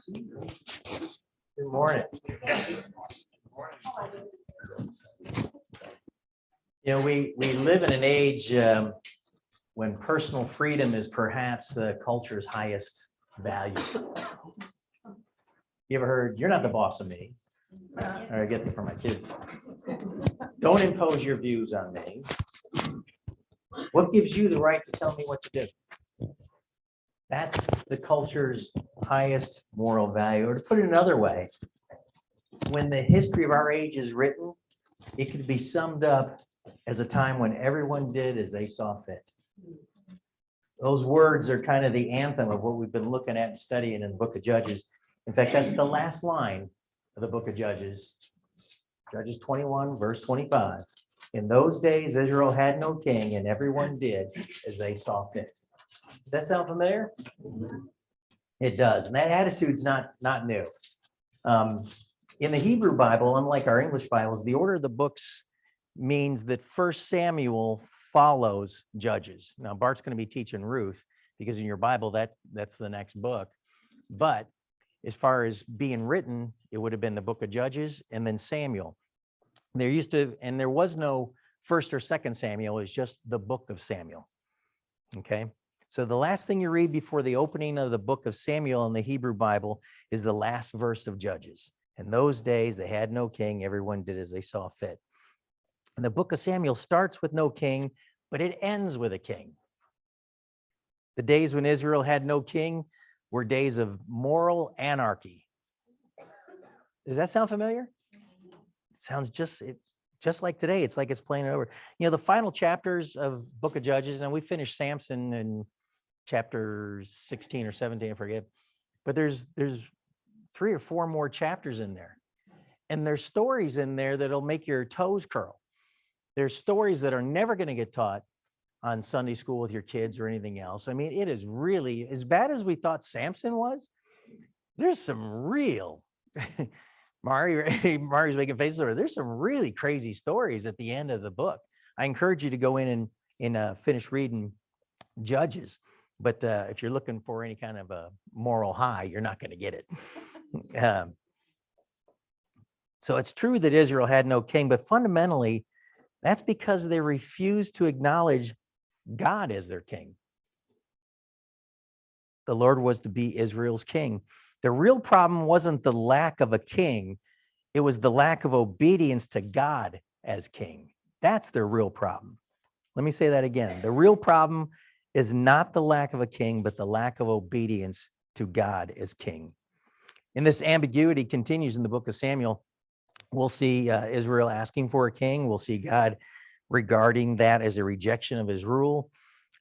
Good morning. You know, we live in an age when personal freedom is perhaps the culture's highest value. You ever heard, "You're not the boss of me"? Or I get that from my kids. "Don't impose your views on me." What gives you the right to tell me what to do? That's the culture's highest moral value. Or to put it another way, when the history of our age is written, it can be summed up as a time when everyone did as they saw fit. Those words are kind of the anthem of what we've been looking at and studying in the book of Judges. In fact, that's the last line of the book of Judges. Judges 21, verse 25. "In those days, Israel had no king, and everyone did as they saw fit." Does that sound familiar? It does. And that attitude's not new. In the Hebrew Bible, unlike our English Bibles, the order of the books means that 1 Samuel follows Judges. Now, Bart's going to be teaching Ruth because in your Bible, that's the next book. But as far as being written, it would have been the book of Judges and then Samuel. There was no 1st or 2nd Samuel, it's just the book of Samuel. Okay. So the last thing you read before the opening of the book of Samuel in the Hebrew Bible is the last verse of Judges. In those days, they had no king. Everyone did as they saw fit. And the book of Samuel starts with no king, but it ends with a king. The days when Israel had no king were days of moral anarchy. Does that sound familiar? It sounds just like today. It's like it's playing it over. You know, the final chapters of book of Judges, and we finished Samson in chapter 16 or 17, I forget. But there's 3 or 4 more chapters in there. And there's stories in there that'll make your toes curl. There's stories that are never going to get taught on Sunday school with your kids or anything else. I mean, it is really, as bad as we thought Samson was, there's some real, Mari's making faces over. There's some really crazy stories at the end of the book. I encourage you to go in and finish reading Judges. But if you're looking for any kind of a moral high, you're not going to get it. So it's true that Israel had no king, but fundamentally, that's because they refused to acknowledge God as their king. The Lord was to be Israel's king. The real problem wasn't the lack of a king. It was the lack of obedience to God as king. That's their real problem. Let me say that again. The real problem is not the lack of a king, but the lack of obedience to God as king. And this ambiguity continues in the book of Samuel. We'll see Israel asking for a king. We'll see God regarding that as a rejection of his rule.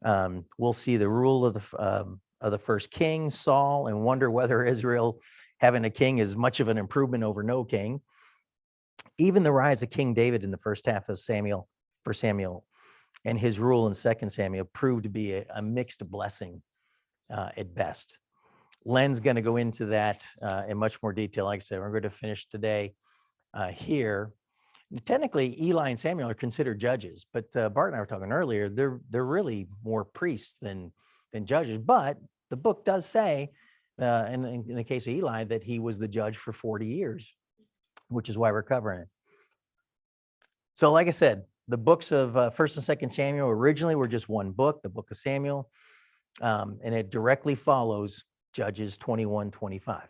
We'll see the rule of the first king, Saul, and wonder whether Israel having a king is much of an improvement over no king. Even the rise of King David in the first half of Samuel, and his rule in 2 Samuel proved to be a mixed blessing at best. Len's going to go into that in much more detail. Like I said, we're going to finish today here. Technically, Eli and Samuel are considered judges, but Bart and I were talking earlier, they're really more priests than judges. But the book does say, in the case of Eli, that he was the judge for 40 years, which is why we're covering it. So like I said, the books of 1st and 2nd Samuel originally were just one book, the book of Samuel, and it directly follows Judges 21, 25.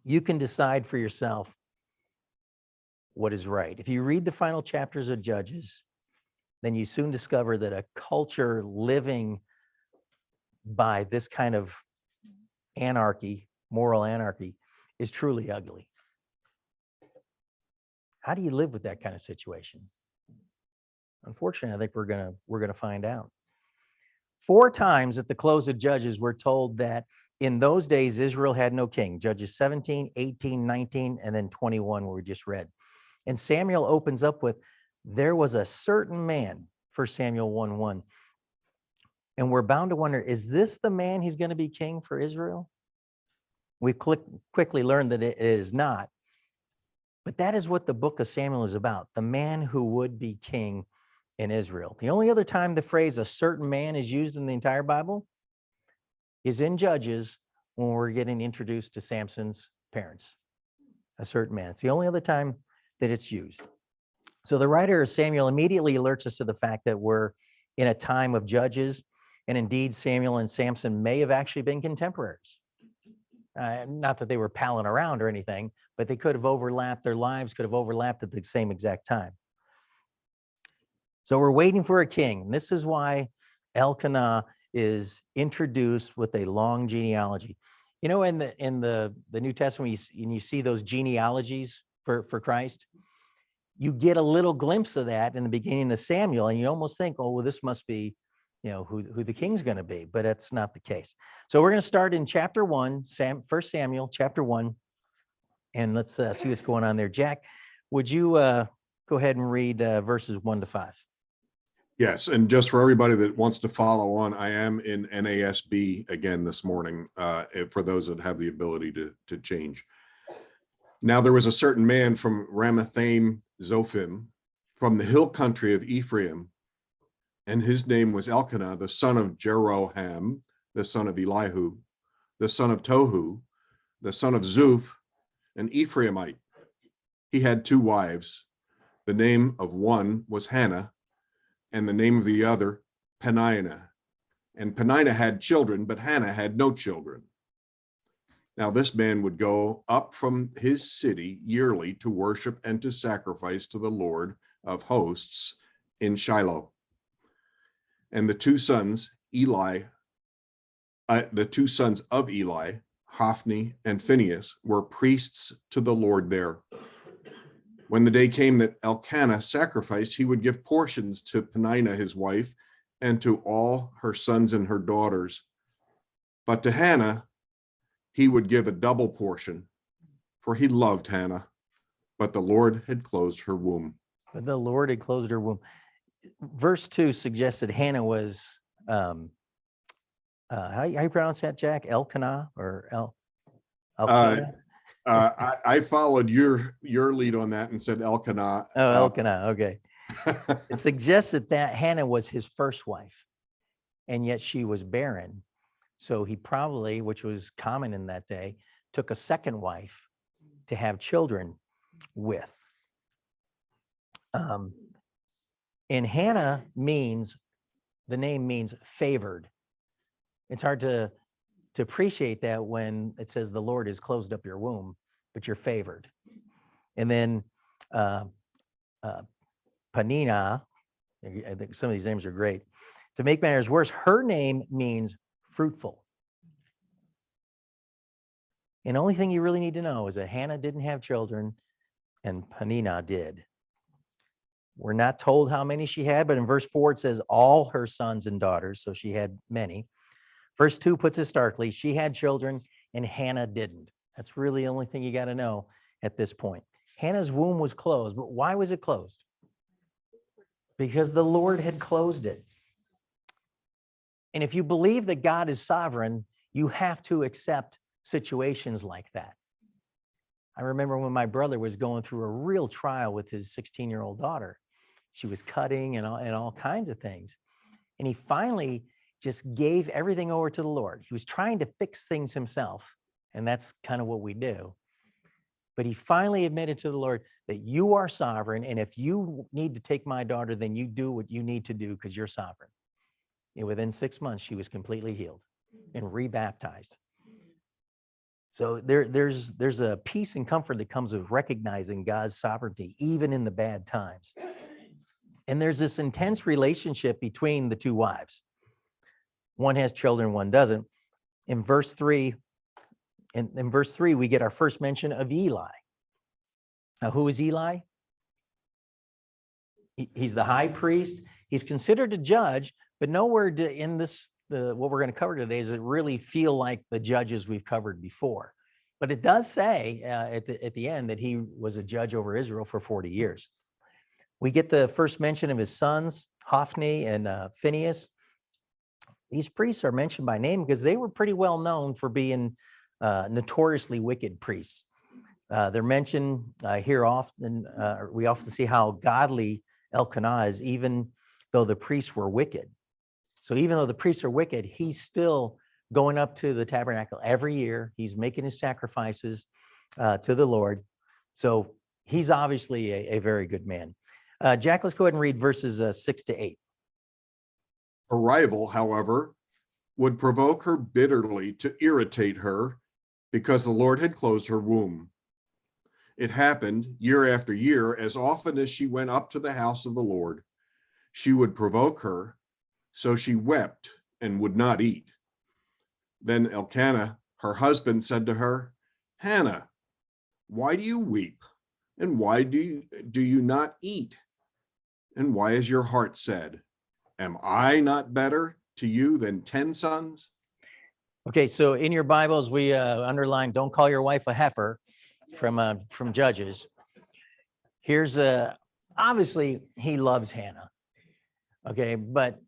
You can decide for yourself what is right. If you read the final chapters of Judges, then you soon discover that a culture living by this kind of anarchy, moral anarchy, is truly ugly. How do you live with that kind of situation? Unfortunately, I think we're gonna find out. 4 times at the close of Judges, we're told that in those days, Israel had no king. Judges 17, 18, 19, and then 21, where we just read. And Samuel opens up with, there was a certain man, 1 Samuel 1:1. And we're bound to wonder, is this the man he's going to be king for Israel? We quickly learned that it is not. But that is what the book of Samuel is about, the man who would be king in Israel. The only other time the phrase a certain man is used in the entire Bible is in Judges, when we're getting introduced to Samson's parents, a certain man. It's the only other time that it's used. So the writer of Samuel immediately alerts us to the fact that we're in a time of judges, and indeed Samuel and Samson may have actually been contemporaries. Not that they were palling around or anything, but they could have overlapped, their lives could have overlapped at the same exact time. So we're waiting for a king. And this is why Elkanah is introduced with a long genealogy. You know, in the New Testament, you see those genealogies for Christ, you get a little glimpse of that in the beginning of Samuel, and you almost think, oh, well, this must be, you know, who the king's going to be, but that's not the case. So we're going to start in chapter 1, 1 Samuel, chapter 1, and let's see what's going on there. Jack, would you go ahead and read verses 1 to 5? Yes, and just for everybody that wants to follow on, I am in NASB again this morning, for those that have the ability to change. Now there was a certain man from Ramathaim Zophim, from the hill country of Ephraim, and his name was Elkanah, the son of Jeroham, the son of Elihu, the son of Tohu, the son of Zuph, an Ephraimite. He had 2 wives. The name of one was Hannah, and the name of the other Peninnah. And Peninnah had children, but Hannah had no children. Now this man would go up from his city yearly to worship and to sacrifice to the Lord of hosts in Shiloh. And the 2 sons, of Eli, Hofney and Phineas, were priests to the Lord there. When the day came that Elkanah sacrificed, he would give portions to Peninnah his wife and to all her sons and her daughters. But to Hannah he would give a double portion, for he loved Hannah, but the Lord had closed her womb. But the Lord had closed her womb. Verse 2 suggests that Hannah was, how you pronounce that, Jack? Elkanah or Elkanah? I followed your lead on that and said Elkanah. Oh, Elkanah, okay. It suggests that Hannah was his first wife, and yet she was barren. So he probably, which was common in that day, took a second wife to have children with. And Hannah the name means favored. It's hard to appreciate that when it says the Lord has closed up your womb, but you're favored. And then Peninnah, I think some of these names are great. To make matters worse, her name means fruitful. And the only thing you really need to know is that Hannah didn't have children and Peninnah did. We're not told how many she had, but in verse 4 it says all her sons and daughters, so she had many. Verse 2 puts it starkly, she had children and Hannah didn't. That's really the only thing you got to know at this point. Hannah's womb was closed, but why was it closed? Because the Lord had closed it. And if you believe that God is sovereign, you have to accept situations like that. I remember when my brother was going through a real trial with his 16-year-old daughter. She was cutting and all kinds of things. And he finally just gave everything over to the Lord. He was trying to fix things himself, and that's kind of what we do. But he finally admitted to the Lord that you are sovereign, and if you need to take my daughter, then you do what you need to do because you're sovereign. And within 6 months, she was completely healed and rebaptized. So there's a peace and comfort that comes with recognizing God's sovereignty, even in the bad times. And there's this intense relationship between the 2 wives. One has children, one doesn't. In verse 3, we get our first mention of Eli. Now, who is Eli? He's the high priest. He's considered a judge, but nowhere in this, what we're going to cover today, does it really feel like the judges we've covered before. But it does say at the end that he was a judge over Israel for 40 years. We get the first mention of his sons, Hofney and Phineas. These priests are mentioned by name because they were pretty well known for being notoriously wicked priests. They're mentioned here often. We often see how godly Elkanah is, even though the priests were wicked. So even though the priests are wicked, he's still going up to the tabernacle every year. He's making his sacrifices to the Lord. So he's obviously a very good man. Jack, let's go ahead and read verses 6-8. Her rival, however, would provoke her bitterly to irritate her because the Lord had closed her womb. It happened year after year, as often as she went up to the house of the Lord. She would provoke her, so she wept and would not eat. Then Elkanah, her husband, said to her, Hannah, why do you weep? And why do you not eat? And why is your heart sad? Am I not better to you than 10 sons? Okay, so in your Bibles, we underline, don't call your wife a heifer from Judges. Here's obviously he loves Hannah. Okay, but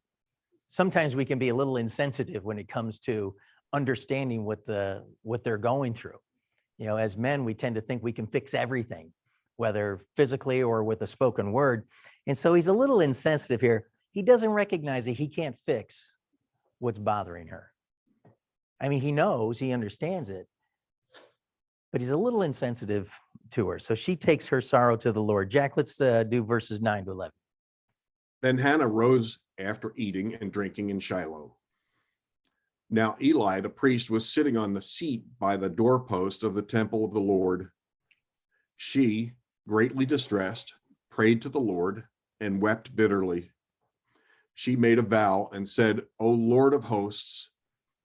sometimes we can be a little insensitive when it comes to understanding what they're going through. You know, as men, we tend to think we can fix everything, whether physically or with a spoken word. And so he's a little insensitive here. He doesn't recognize that he can't fix what's bothering her. I mean, he knows, he understands it, but he's a little insensitive to her. So she takes her sorrow to the Lord. Jack, let's do verses 9-11. Then Hannah rose after eating and drinking in Shiloh. Now Eli the priest was sitting on the seat by the doorpost of the temple of the Lord. She, greatly distressed, prayed to the Lord and wept bitterly. She made a vow and said, O Lord of hosts,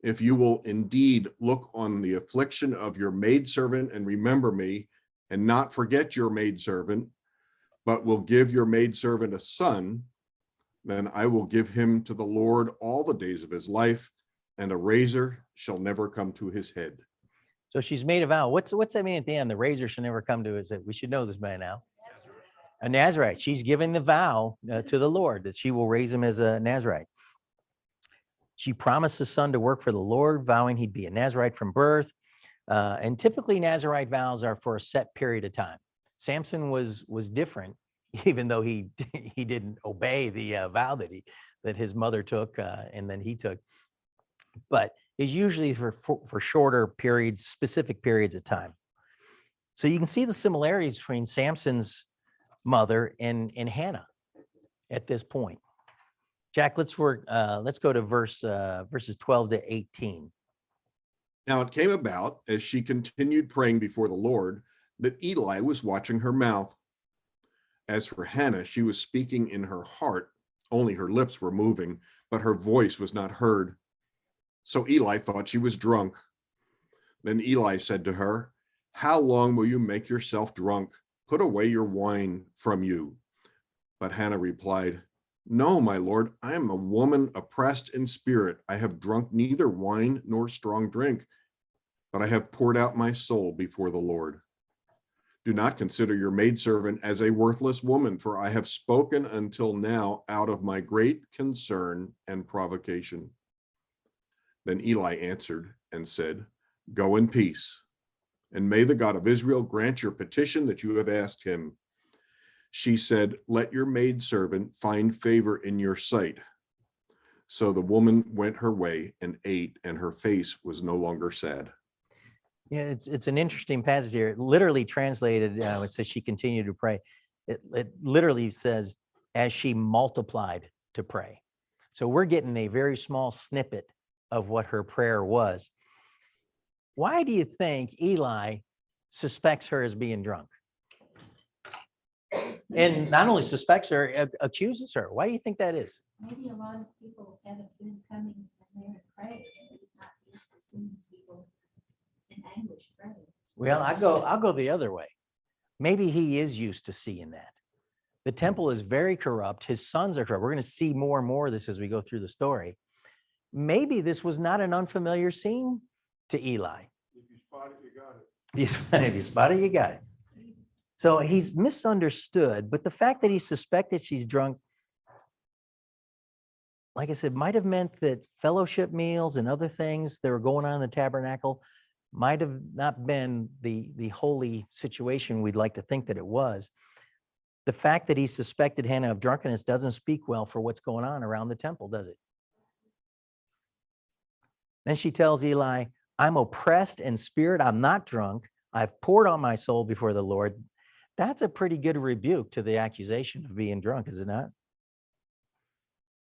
if you will indeed look on the affliction of your maidservant and remember me, and not forget your maidservant, but will give your maidservant a son, then I will give him to the Lord all the days of his life, and a razor shall never come to his head. So she's made a vow. What's that mean at the end? The razor shall never come to his head. We should know this by now. A Nazarite. She's giving the vow to the Lord that she will raise him as a Nazarite. She promised the son to work for the Lord, vowing he'd be a Nazarite from birth. And typically Nazarite vows are for a set period of time. Samson was different, even though he didn't obey the vow that his mother took and then he took. But it's usually for shorter periods, specific periods of time. So you can see the similarities between Samson's mother and Hannah at this point. Jack, let's go to verses 12-18. Now it came about, as she continued praying before the Lord, that Eli was watching her mouth. As for Hannah, she was speaking in her heart, only her lips were moving, but her voice was not heard. So Eli thought she was drunk. Then Eli said to her, How long will you make yourself drunk? Put away your wine from you. But Hannah replied, No, my lord, I am a woman oppressed in spirit. I have drunk neither wine nor strong drink, but I have poured out my soul before the Lord. Do not consider your maidservant as a worthless woman, for I have spoken until now out of my great concern and provocation. Then Eli answered and said, Go in peace, and may the God of Israel grant your petition that you have asked him. She said, Let your maidservant find favor in your sight. So the woman went her way and ate, and her face was no longer sad. Yeah, it's an interesting passage here. It literally translated, it says she continued to pray. It literally says, as she multiplied to pray. So we're getting a very small snippet of what her prayer was. Why do you think Eli suspects her as being drunk? And not only suspects her, accuses her. Why do you think that is? Maybe a lot of people haven't been coming and there and praying. He's not used to seeing people in anguish praying. Well, I'll go the other way. Maybe he is used to seeing that. The temple is very corrupt. His sons are corrupt. We're going to see more and more of this as we go through the story. Maybe this was not an unfamiliar scene to Eli. If you spot it, you got it. If you spot it, you got it. So he's misunderstood, but the fact that he suspected she's drunk, like I said, might have meant that fellowship meals and other things that were going on in the tabernacle might have not been the holy situation we'd like to think that it was. The fact that he suspected Hannah of drunkenness doesn't speak well for what's going on around the temple, does it? Then she tells Eli, I'm oppressed in spirit. I'm not drunk. I've poured out my soul before the Lord. That's a pretty good rebuke to the accusation of being drunk, is it not?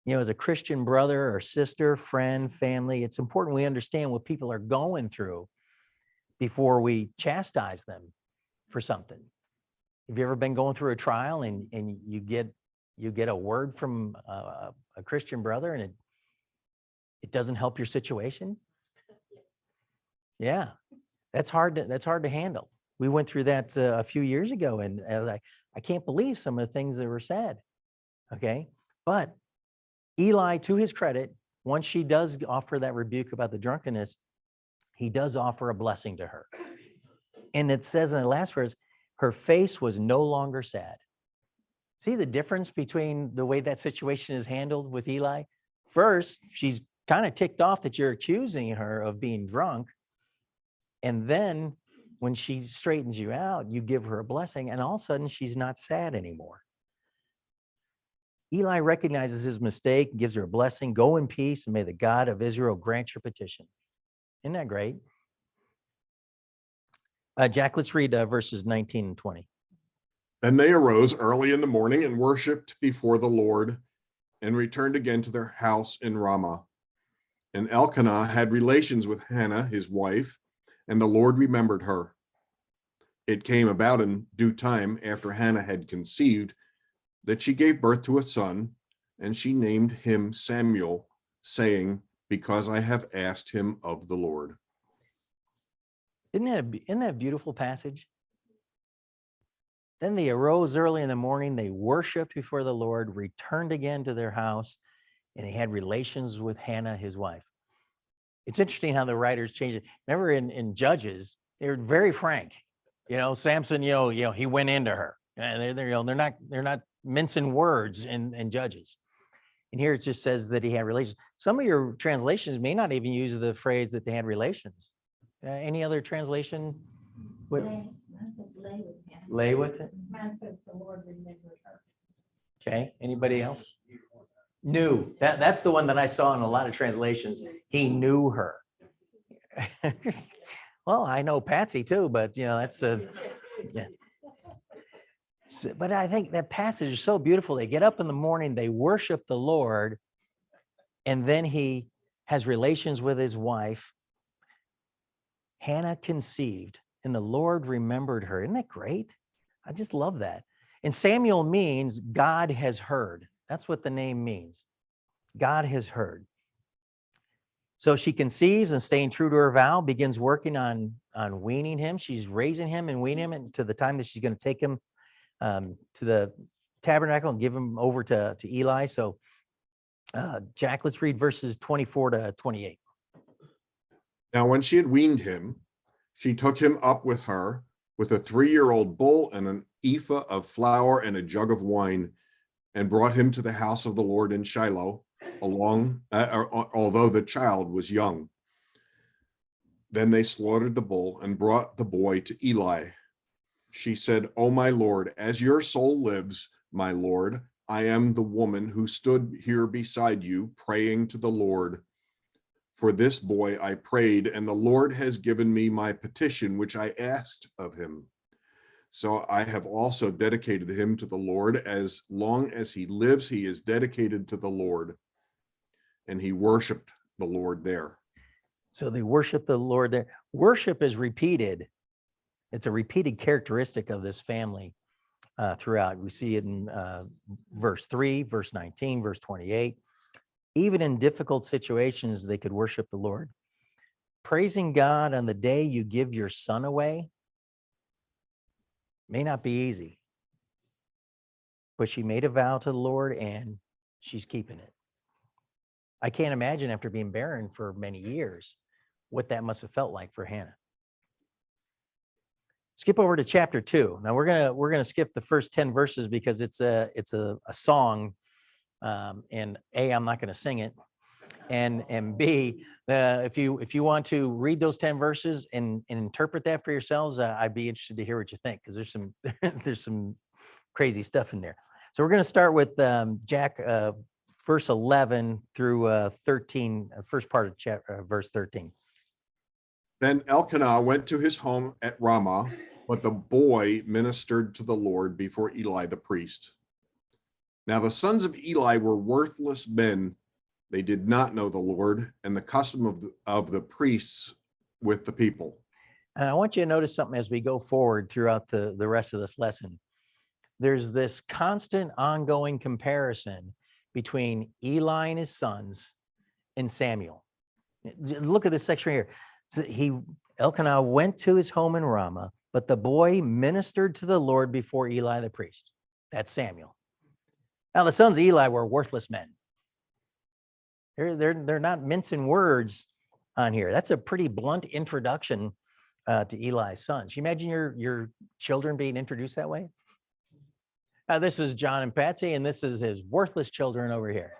You know, as a Christian brother or sister, friend, family, it's important we understand what people are going through before we chastise them for something. Have you ever been going through a trial and you get a word from a Christian brother and it doesn't help your situation? Yeah, that's hard to handle. We went through that a few years ago, and I can't believe some of the things that were said. Okay, but Eli, to his credit, once she does offer that rebuke about the drunkenness, he does offer a blessing to her. And it says in the last verse, her face was no longer sad. See the difference between the way that situation is handled with Eli? First, she's kind of ticked off that you're accusing her of being drunk. And then when she straightens you out, you give her a blessing, and all of a sudden she's not sad anymore. Eli recognizes his mistake, gives her a blessing. Go in peace, and may the God of Israel grant your petition. Isn't that great? Jack, let's read verses 19 and 20. Then they arose early in the morning and worshiped before the Lord and returned again to their house in Ramah. And Elkanah had relations with Hannah, his wife, and the Lord remembered her. It came about in due time after Hannah had conceived that she gave birth to a son, and she named him Samuel, saying, because I have asked him of the Lord. Isn't that a beautiful passage? Then they arose early in the morning, they worshiped before the Lord, returned again to their house, and they had relations with Hannah, his wife. It's interesting how the writers change it. Remember in Judges, they were very frank. You know, Samson, he went into her. And they're not mincing words in Judges. And here it just says that he had relations. Some of your translations may not even use the phrase that they had relations. Any other translation? Mine says lay with him. Lay with it? Mine says the Lord remembered her. Okay, anybody else? Knew. That's the one that I saw in a lot of translations. He knew her. Well, I know Patsy too, but that's yeah. So, but I think that passage is so beautiful. They get up in the morning, they worship the Lord, and then he has relations with his wife. Hannah conceived, and the Lord remembered her. Isn't that great? I just love that. And Samuel means God has heard. That's what the name means. God has heard. So she conceives and, staying true to her vow, begins working on weaning him. She's raising him and weaning him to the time that she's going to take him to the tabernacle and give him over to Eli. So Jack, let's read verses 24 to 28. Now, when she had weaned him, she took him up with her with a 3-year-old bull and an ephah of flour and a jug of wine, and brought him to the house of the Lord in Shiloh, although the child was young. Then they slaughtered the bull and brought the boy to Eli. She said, "O my Lord, as your soul lives, my Lord, I am the woman who stood here beside you, praying to the Lord. For this boy I prayed, and the Lord has given me my petition, which I asked of him. So I have also dedicated him to the Lord. As long as he lives, he is dedicated to the Lord." And he worshiped the Lord there. So they worship the Lord there. Worship is repeated. It's a repeated characteristic of this family throughout. We see it in verse 3, verse 19, verse 28. Even in difficult situations, they could worship the Lord. Praising God on the day you give your son away may not be easy, but she made a vow to the Lord and she's keeping it. I can't imagine, after being barren for many years, what that must have felt like for Hannah. Skip over to chapter 2. Now we're gonna skip the first 10 verses because it's a song, and A, I'm not going to sing it, and B, if you want to read those 10 verses and interpret that for yourselves, I'd be interested to hear what you think, because there's some crazy stuff in there. So we're going to start with Jack. verse 11 through 13, first part of chapter, verse 13. Then Elkanah went to his home at Ramah, but the boy ministered to the Lord before Eli the priest. Now the sons of Eli were worthless men. They did not know the Lord and the custom of the priests with the people. And I want you to notice something as we go forward throughout the rest of this lesson. There's this constant ongoing comparison between Eli and his sons and Samuel. Look at this section right here. Elkanah went to his home in Ramah, but the boy ministered to the Lord before Eli the priest. That's Samuel. Now the sons of Eli were worthless men. They're not mincing words on here. That's a pretty blunt introduction to Eli's sons. Can you imagine your children being introduced that way? This is John and Patsy, and this is his worthless children over here.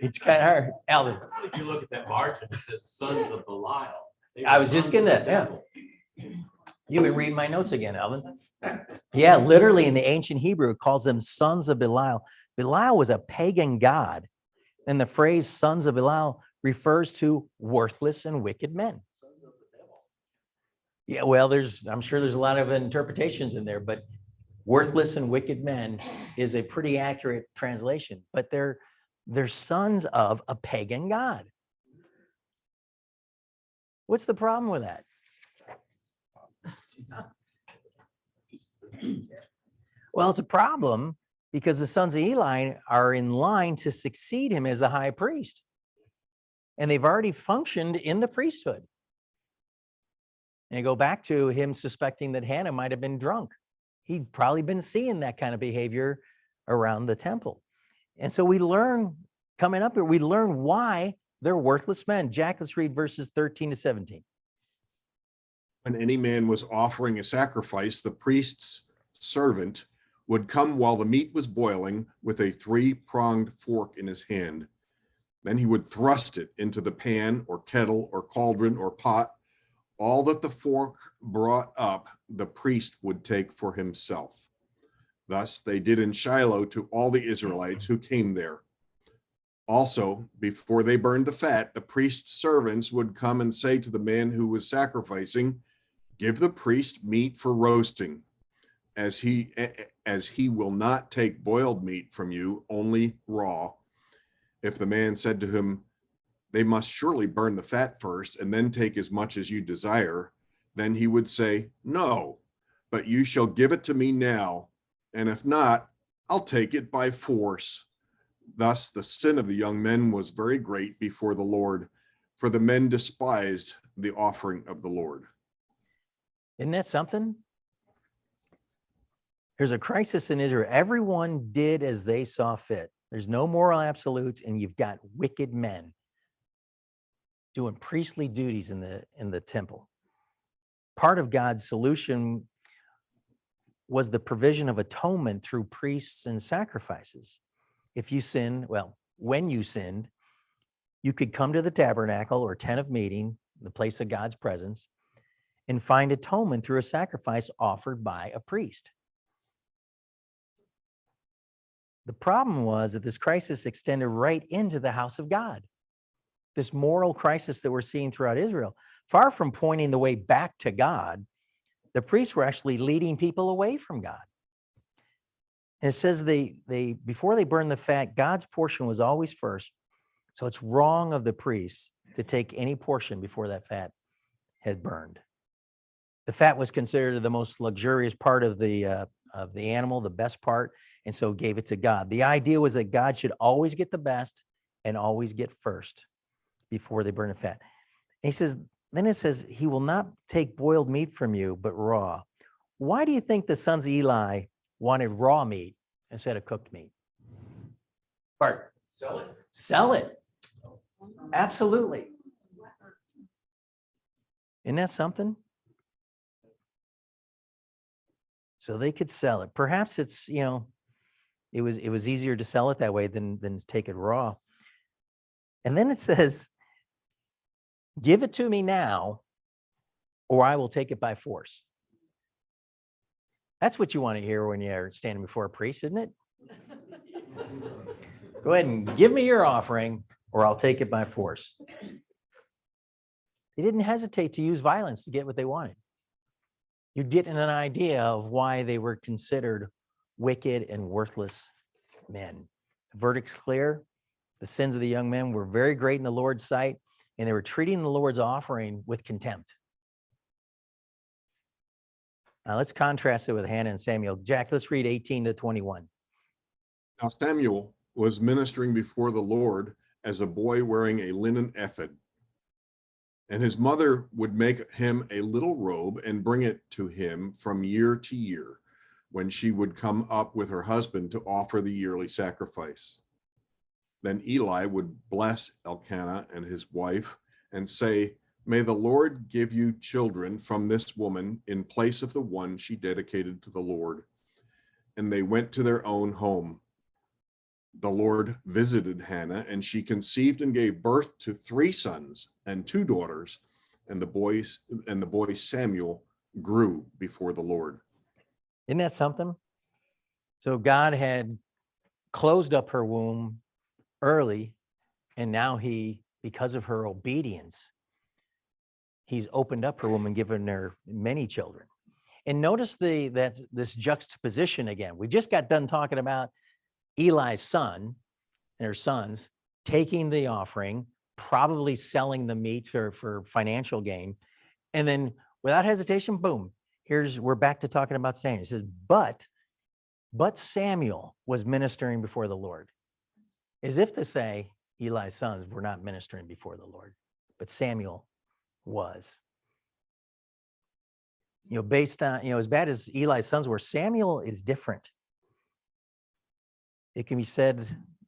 It's kind of hard. Alvin. If you look at that margin, it says sons of Belial. They I were was just sons getting of that, the yeah. devil. You've been reading my notes again, Alvin. Yeah, literally in the ancient Hebrew, it calls them sons of Belial. Belial was a pagan god, and the phrase sons of Belial refers to worthless and wicked men. Yeah, well, I'm sure there's a lot of interpretations in there, but worthless and wicked men is a pretty accurate translation, but they're sons of a pagan god. What's the problem with that? Well, it's a problem because the sons of Eli are in line to succeed him as the high priest. And they've already functioned in the priesthood. And you go back to him suspecting that Hannah might have been drunk. He'd probably been seeing that kind of behavior around the temple. And so we learn, coming up here, we learn why they're worthless men. Jack, let's read verses 13 to 17. When any man was offering a sacrifice, the priest's servant would come while the meat was boiling with a three-pronged fork in his hand. Then he would thrust it into the pan or kettle or cauldron or pot. All that the fork brought up, the priest would take for himself. Thus they did in Shiloh to all the Israelites who came there. Also, before they burned the fat, the priest's servants would come and say to the man who was sacrificing, "Give the priest meat for roasting, as he will not take boiled meat from you, only raw." If the man said to him, "They must surely burn the fat first and then take as much as you desire," then he would say, "No, but you shall give it to me now, and if not, I'll take it by force." Thus the sin of the young men was very great before the Lord, for the men despised the offering of the Lord. Isn't that something? There's a crisis in Israel. Everyone did as they saw fit. There's no moral absolutes, and you've got wicked men doing priestly duties in the temple. Part of God's solution was the provision of atonement through priests and sacrifices. If you sin, well, when you sinned, you could come to the tabernacle or tent of meeting, the place of God's presence, and find atonement through a sacrifice offered by a priest. The problem was that this crisis extended right into the house of God. This moral crisis that we're seeing throughout Israel, far from pointing the way back to God, the priests were actually leading people away from God. And it says they before they burned the fat, God's portion was always first. So it's wrong of the priests to take any portion before that fat had burned. The fat was considered the most luxurious part of the animal, the best part, and so gave it to God. The idea was that God should always get the best and always get first before they burn the fat. And he says, then it says, he will not take boiled meat from you, but raw. Why do you think the sons of Eli wanted raw meat instead of cooked meat? Bart, Sell it. sell it. Absolutely. Isn't that something? So they could sell it. Perhaps it's, it was easier to sell it that way than take it raw. And then it says, "Give it to me now, or I will take it by force." That's what you want to hear when you're standing before a priest, isn't it? Go ahead and give me your offering, or I'll take it by force. They didn't hesitate to use violence to get what they wanted. You're getting an idea of why they were considered wicked and worthless men. The verdict's clear. The sins of the young men were very great in the Lord's sight, and they were treating the Lord's offering with contempt. Now let's contrast it with Hannah and Samuel. Jack, let's read 18 to 21. Now Samuel was ministering before the Lord as a boy wearing a linen ephod. And his mother would make him a little robe and bring it to him from year to year, when she would come up with her husband to offer the yearly sacrifice. Then Eli would bless Elkanah and his wife and say, "May the Lord give you children from this woman in place of the one she dedicated to the Lord." And they went to their own home. The Lord visited Hannah, and she conceived and gave birth to 3 sons and 2 daughters, and the boy Samuel grew before the Lord. Isn't that something? So God had closed up her womb early, and now he, because of her obedience, he's opened up her womb and given her many children. And notice this juxtaposition again. We just got done talking about Eli's son and her sons taking the offering, probably selling the meat for financial gain. And then without hesitation, boom, we're back to talking about Samuel. It says, but Samuel was ministering before the Lord. As if to say Eli's sons were not ministering before the Lord, but Samuel was. Based on, as bad as Eli's sons were, Samuel is different. It can be said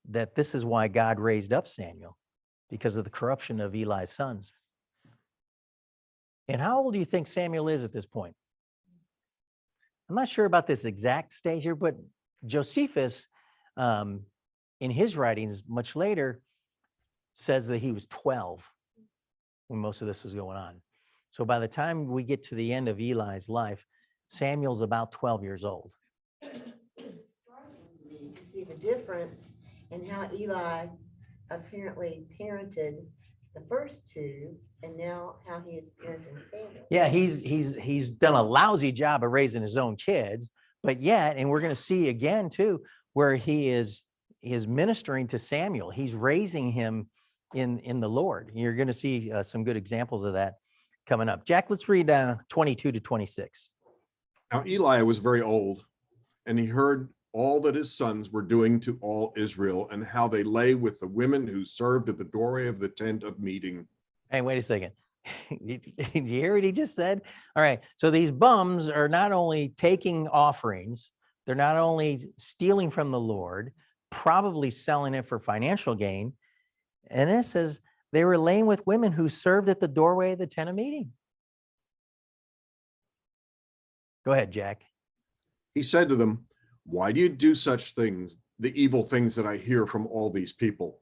that this is why God raised up Samuel, because of the corruption of Eli's sons. And how old do you think Samuel is at this point? I'm not sure about this exact stage here, but Josephus, in his writings much later, says that he was 12 when most of this was going on. So by the time we get to the end of Eli's life, Samuel's about 12 years old. You see the difference in how Eli apparently parented the first 2, and now how he is parenting Samuel. Yeah, he's done a lousy job of raising his own kids, but yet, and we're going to see again too, where he is ministering to Samuel. He's raising him in the Lord. You're going to see some good examples of that coming up. Jack, let's read 22 to 26. Now Eli was very old, and he heard all that his sons were doing to all Israel, and how they lay with the women who served at the doorway of the tent of meeting. Hey, wait a second. Did you hear what he just said? All right. So these bums are not only taking offerings, they're not only stealing from the Lord, probably selling it for financial gain. And it says they were laying with women who served at the doorway of the tent of meeting. Go ahead, Jack. He said to them, "Why do you do such things, the evil things that I hear from all these people?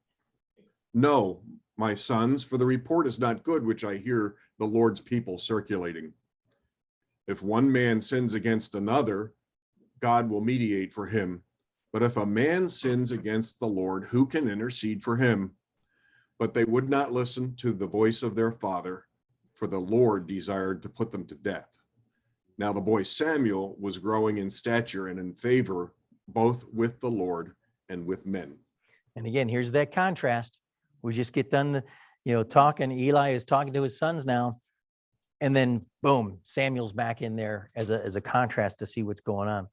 No, my sons, for the report is not good which I hear the Lord's people circulating. If one man sins against another, God will mediate for him. But if a man sins against the Lord, who can intercede for him?" But they would not listen to the voice of their father, for the Lord desired to put them to death. Now the boy Samuel was growing in stature and in favor, both with the Lord and with men. And again, here's that contrast. We just get done, talking. Eli is talking to his sons now. And then boom, Samuel's back in there as a contrast to see what's going on.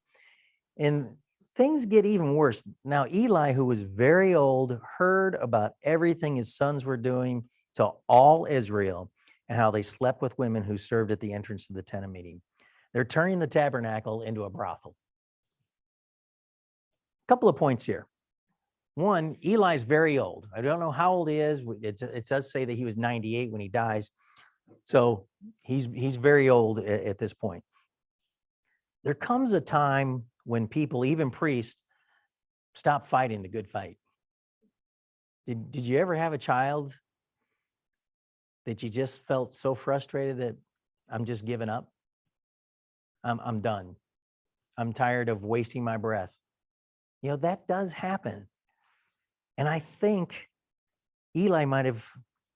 And things get even worse. Now, Eli, who was very old, heard about everything his sons were doing to all Israel and how they slept with women who served at the entrance to the tent of meeting. They're turning the tabernacle into a brothel. A couple of points here. One, Eli's very old. I don't know how old he is. It does say that he was 98 when he dies. So he's very old at this point. There comes a time when people, even priests, stop fighting the good fight. Did you ever have a child that you just felt so frustrated that I'm just giving up? I'm done. I'm tired of wasting my breath. You know, that does happen. And I think Eli might have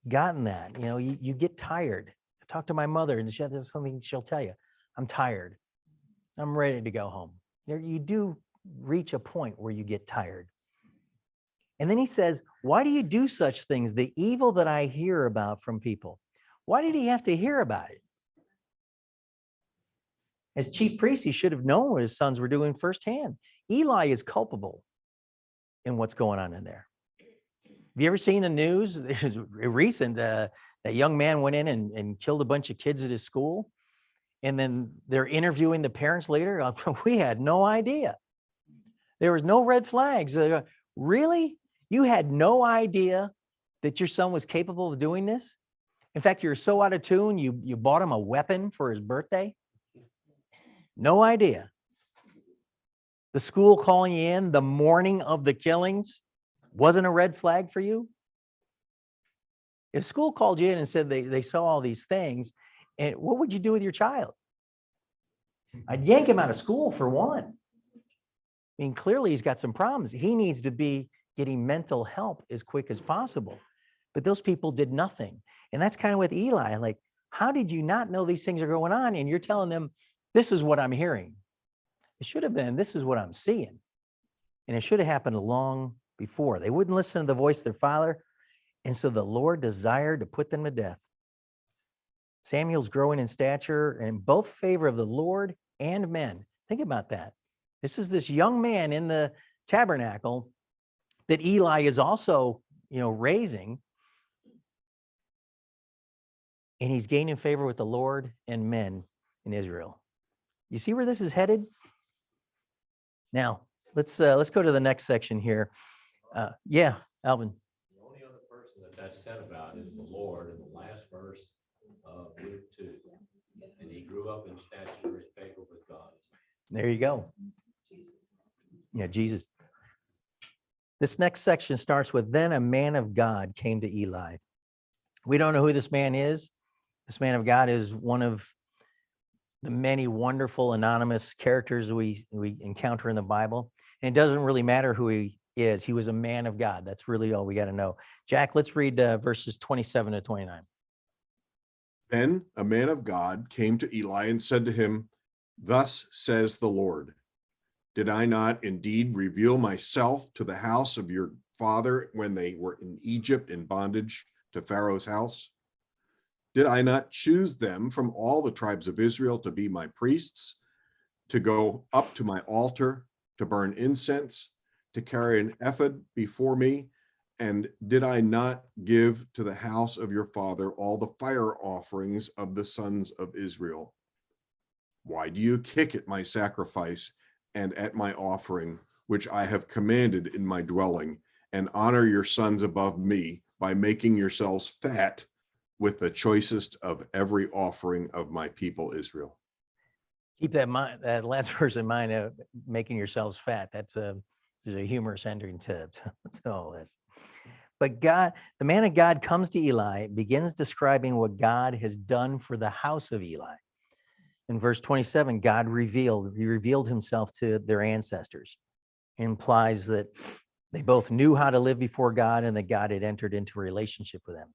gotten that. You know, you get tired. I talked to my mother, and there's something she'll tell you. I'm tired. I'm ready to go home. You do reach a point where you get tired. And then he says, why do you do such things? The evil that I hear about from people. Why did he have to hear about it? As chief priest, he should have known what his sons were doing firsthand. Eli is culpable in what's going on in there. Have you ever seen the news? There's recent, that young man went in and killed a bunch of kids at his school. And then they're interviewing the parents later. We had no idea. There was no red flags. Really? You had no idea that your son was capable of doing this? In fact, you're so out of tune, you bought him a weapon for his birthday? No idea. The school calling you in the morning of the killings wasn't a red flag for you? If school called you in and said they saw all these things, and what would you do with your child? I'd yank him out of school for one. I mean, clearly he's got some problems. He needs to be getting mental help as quick as possible. But those people did nothing. And that's kind of with Eli. Like, how did you not know these things are going on? And you're telling them, this is what I'm hearing. It should have been, this is what I'm seeing. And it should have happened long before. They wouldn't listen to the voice of their father. And so the Lord desired to put them to death. Samuel's growing in stature and in both favor of the Lord and men. Think about that. This is this young man in the tabernacle that Eli is also, raising. And he's gaining favor with the Lord and men in Israel. You see where this is headed? Now, let's go to the next section here. Yeah, Alvin. The only other person that's said about is the Lord in the last verse of Luke 2. And he grew up in stature and favor with God. There you go. Yeah, Jesus. This next section starts with, then a man of God came to Eli. We don't know who this man is. This man of God is one of the many wonderful anonymous characters we encounter in the Bible. And it doesn't really matter who he is. He was a man of God. That's really all we got to know. Jack, let's read verses 27 to 29. Then a man of God came to Eli and said to him, thus says the Lord, did I not indeed reveal myself to the house of your father when they were in Egypt in bondage to Pharaoh's house? Did I not choose them from all the tribes of Israel to be my priests, to go up to my altar, to burn incense, to carry an ephod before me? And did I not give to the house of your father all the fire offerings of the sons of Israel? Why do you kick at my sacrifice and at my offering, which I have commanded in my dwelling, and honor your sons above me by making yourselves fat with the choicest of every offering of my people Israel? Keep that last verse in mind, making yourselves fat. There's a humorous ending to all this. But God, the man of God comes to Eli, begins describing what God has done for the house of Eli. In verse 27, he revealed himself to their ancestors. It implies that they both knew how to live before God and that God had entered into a relationship with them.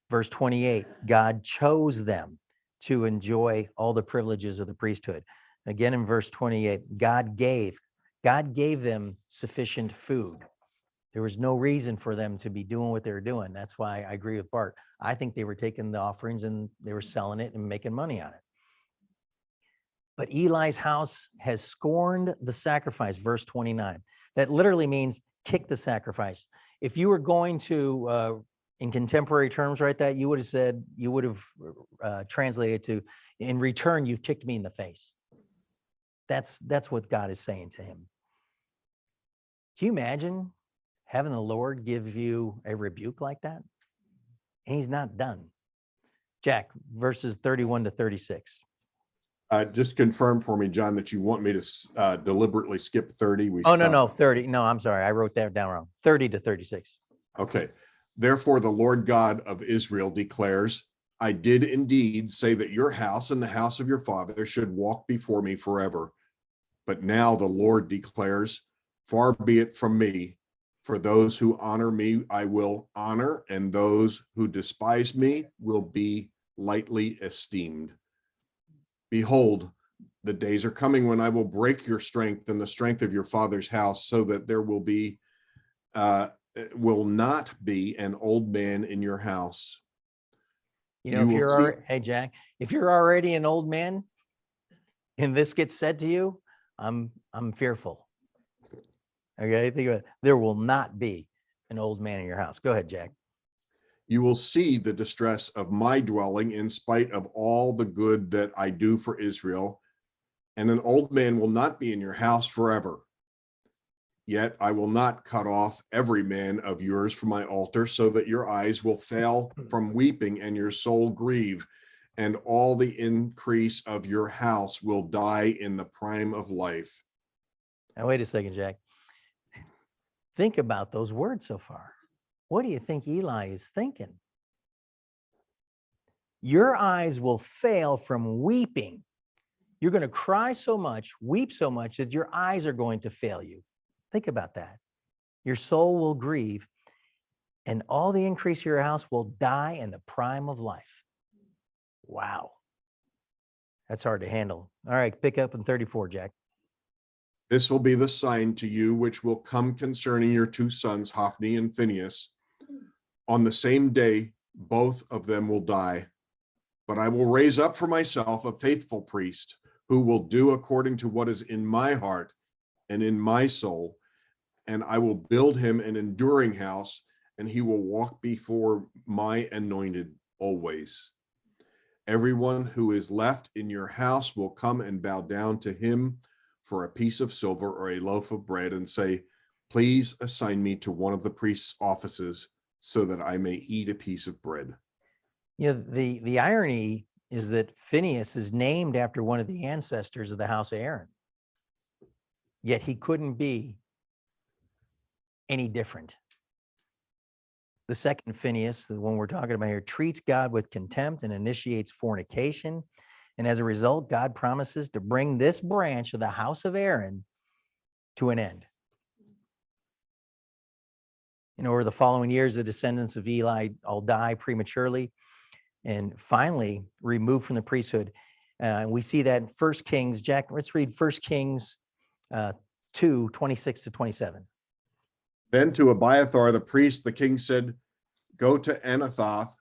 Verse 28, God chose them to enjoy all the privileges of the priesthood. Again, in verse 28, God gave them sufficient food. There was no reason for them to be doing what they were doing. That's why I agree with Bart. I think they were taking the offerings and they were selling it and making money on it. But Eli's house has scorned the sacrifice, verse 29. That literally means kick the sacrifice. If you were going to, in contemporary terms, write that, you would have translated to, in return, you've kicked me in the face. That's what God is saying to him. Can you imagine having the Lord give you a rebuke like that? And he's not done. Jack, verses 31 to 36. Just confirm for me, John, that you want me to deliberately skip 30. No, 30. No, I'm sorry. I wrote that down wrong. 30 to 36. Okay. Therefore, the Lord God of Israel declares, I did indeed say that your house and the house of your father should walk before me forever. But now the Lord declares, far be it from me. For those who honor me, I will honor, and those who despise me will be lightly esteemed. Behold, the days are coming when I will break your strength and the strength of your father's house, so that there will not be an old man in your house. You know, You if will you're see- already, hey, Jack, if you're already an old man and this gets said to you, I'm fearful. Okay, think about it. There will not be an old man in your house. Go ahead, Jack. You will see the distress of my dwelling in spite of all the good that I do for Israel, and an old man will not be in your house forever. Yet I will not cut off every man of yours from my altar, so that your eyes will fail from weeping and your soul grieve, and all the increase of your house will die in the prime of life. Now, wait a second, Jack. Think about those words so far. What do you think Eli is thinking? Your eyes will fail from weeping. You're going to cry so much, weep so much that your eyes are going to fail you. Think about that. Your soul will grieve, and all the increase of your house will die in the prime of life. Wow. That's hard to handle. All right, pick up in 34, Jack. This will be the sign to you which will come concerning your two sons, Hofney and Phineas. On the same day, both of them will die. But I will raise up for myself a faithful priest who will do according to what is in my heart and in my soul. And I will build him an enduring house, and he will walk before my anointed always. Everyone who is left in your house will come and bow down to him for a piece of silver or a loaf of bread and say, please assign me to one of the priest's offices so that I may eat a piece of bread. You know, the irony is that Phineas is named after one of the ancestors of the house of Aaron. Yet he couldn't be any different. The second Phineas, the one we're talking about here, treats God with contempt and initiates fornication. And as a result, God promises to bring this branch of the house of Aaron to an end. And over the following years, the descendants of Eli all die prematurely and finally removed from the priesthood. We see that in 1 Kings. Jack, let's read 1 Kings 2, 26 to 27. Then to Abiathar the priest, the king said, go to Anathoth,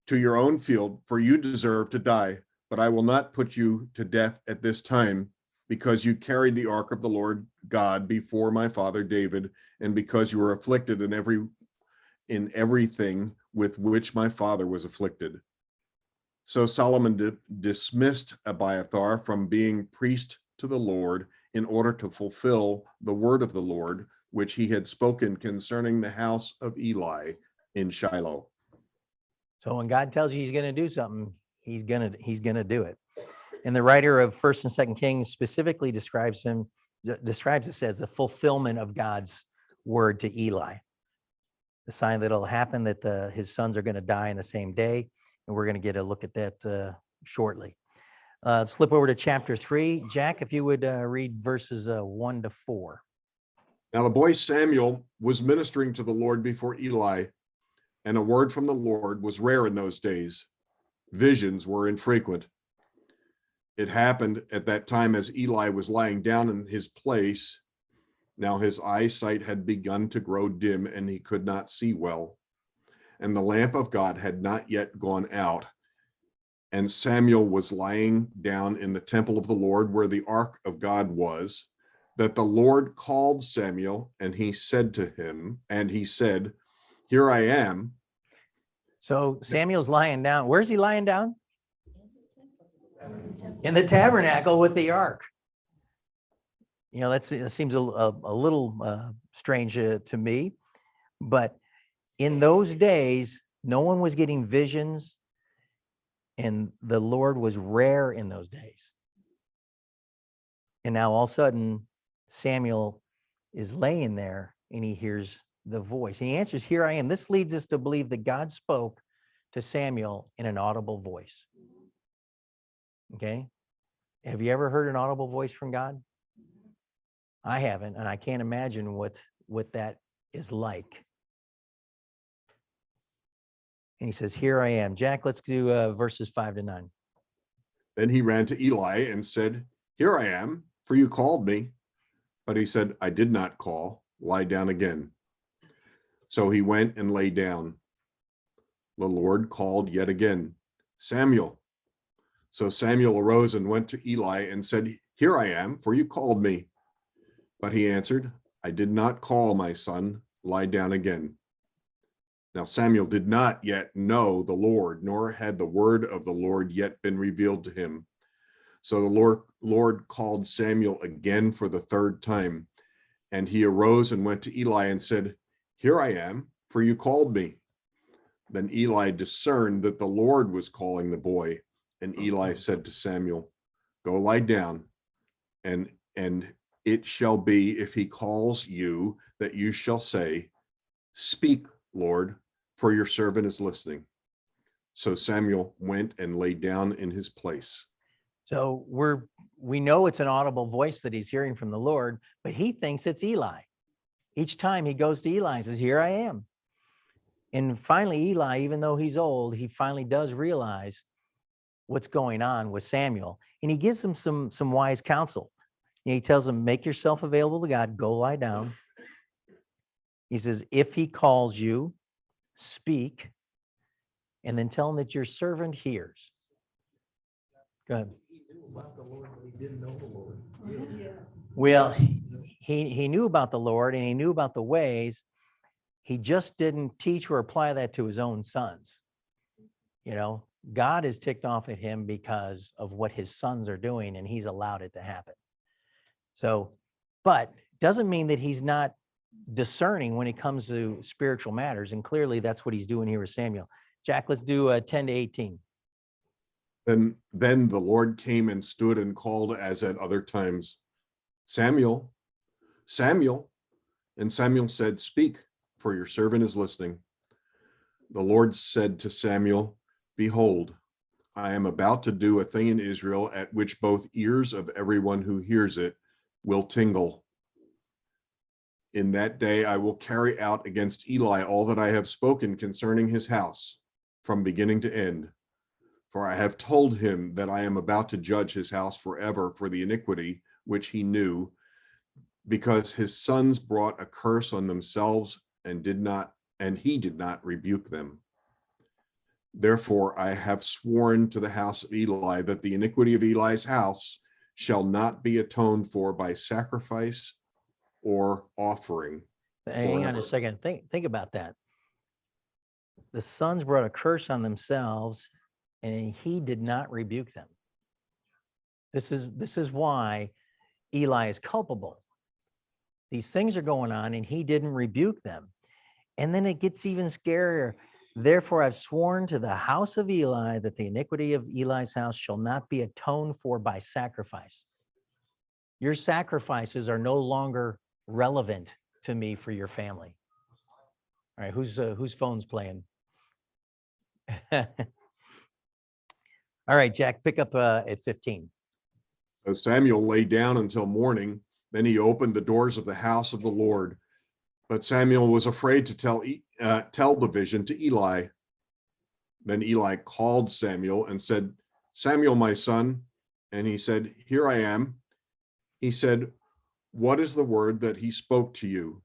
to your own field, for you deserve to die. But I will not put you to death at this time, because you carried the ark of the Lord God before my father David, and because you were afflicted in everything with which my father was afflicted. So Solomon dismissed Abiathar from being priest to the Lord in order to fulfill the word of the Lord, which he had spoken concerning the house of Eli in Shiloh. So when God tells you he's going to do something, he's going to do it. And the writer of 1st and 2nd Kings specifically describes it as the fulfillment of God's word to Eli. The sign that it'll happen that his sons are going to die in the same day. And we're going to get a look at that shortly. Let's flip over to chapter 3. Jack, if you would read verses 1 to 4. Now the boy Samuel was ministering to the Lord before Eli, and a word from the Lord was rare in those days. Visions were infrequent. It happened at that time as Eli was lying down in his place. Now his eyesight had begun to grow dim, and he could not see well. And the lamp of God had not yet gone out. And Samuel was lying down in the temple of the Lord, where the ark of God was, that the Lord called Samuel, and he said, here I am. So Samuel's lying down. Where's he lying down? In the tabernacle with the ark. You know, that seems a little strange to me, but in those days, no one was getting visions, and the Lord was rare in those days. And now all of a sudden, Samuel is laying there and he hears the voice. And he answers, here I am. This leads us to believe that God spoke to Samuel in an audible voice. Okay? Have you ever heard an audible voice from God? I haven't, and I can't imagine what that is like. And he says, here I am. Jack, let's do verses 5-9. Then he ran to Eli and said, "Here I am, for you called me." But he said, "I did not call. Lie down again." So he went and lay down. The Lord called yet again, "Samuel." So Samuel arose and went to Eli and said, "Here I am, for you called me." But he answered, "I did not call, my son. Lie down again." Now Samuel did not yet know the Lord, nor had the word of the Lord yet been revealed to him. So the Lord called Samuel again for the third time. And he arose and went to Eli and said, "Here I am, for you called me." Then Eli discerned that the Lord was calling the boy. And Eli said to Samuel, "Go lie down, and it shall be, if he calls you, that you shall say, 'Speak, Lord, for your servant is listening.'" So Samuel went and lay down in his place. So we know it's an audible voice that he's hearing from the Lord, but he thinks it's Eli. Each time he goes to Eli and says, "Here I am." And finally, Eli, even though he's old, he finally does realize what's going on with Samuel. And he gives him some wise counsel. And he tells him, make yourself available to God, go lie down. He says, if he calls you, speak, and then tell him that your servant hears. Go ahead. He knew about the Lord, but he didn't know the Lord. Well, he knew about the Lord and he knew about the ways. He just didn't teach or apply that to his own sons. You know, God is ticked off at him because of what his sons are doing, and he's allowed it to happen. So, but doesn't mean that he's not discerning when it comes to spiritual matters. And clearly that's what he's doing here with Samuel. Jack, let's do 10-18. Then the Lord came and stood and called as at other times, "Samuel, Samuel." And Samuel said, "Speak, for your servant is listening." The Lord said to Samuel, "Behold, I am about to do a thing in Israel at which both ears of everyone who hears it will tingle. In that day I will carry out against Eli all that I have spoken concerning his house, from beginning to end. For I have told him that I am about to judge his house forever for the iniquity which he knew, because his sons brought a curse on themselves and he did not rebuke them. Therefore I have sworn to the house of Eli that the iniquity of Eli's house shall not be atoned for by sacrifice or offering." Hang on a forever. second. Think about that. The sons brought a curse on themselves, and he did not rebuke them. This is why Eli is culpable. These things are going on, and he didn't rebuke them. And then it gets even scarier. Therefore, I've sworn to the house of Eli that the iniquity of Eli's house shall not be atoned for by sacrifice. Your sacrifices are no longer relevant to me for your family. All right, whose phone's playing? All right, Jack, pick up at 15. So Samuel lay down until morning. Then he opened the doors of the house of the Lord. But Samuel was afraid to tell the vision to Eli. Then Eli called Samuel and said, "Samuel, my son." And he said, "Here I am." He said, "What is the word that he spoke to you?